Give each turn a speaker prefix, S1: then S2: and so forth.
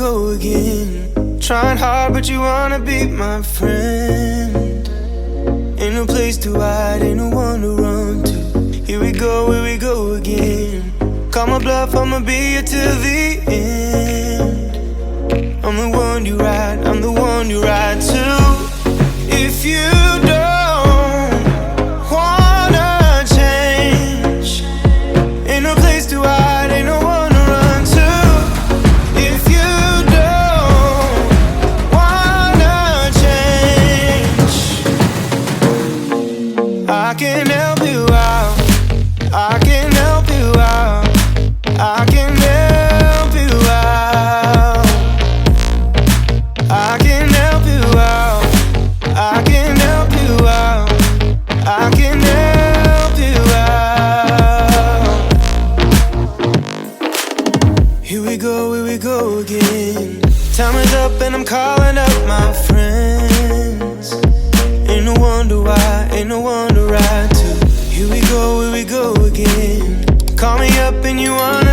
S1: go again. Trying hard, but you wanna be my friend. Ain't no place to hide, ain't no one to run to. Here we go again. Call my bluff, I'ma be here till the end. I'm the one you ride, I'm the one you ride to. If you don't wanna change, ain't no place to hide, ain't no one to run to. If you don't wanna change, I can help you out, I can help you out, I can help you out, I can help you out, I can help you out, I can help you out. Here we go again. Time is up and I'm calling up my friends. Ain't no wonder why, ain't no one to ride to. Here we go again. Call me up and you want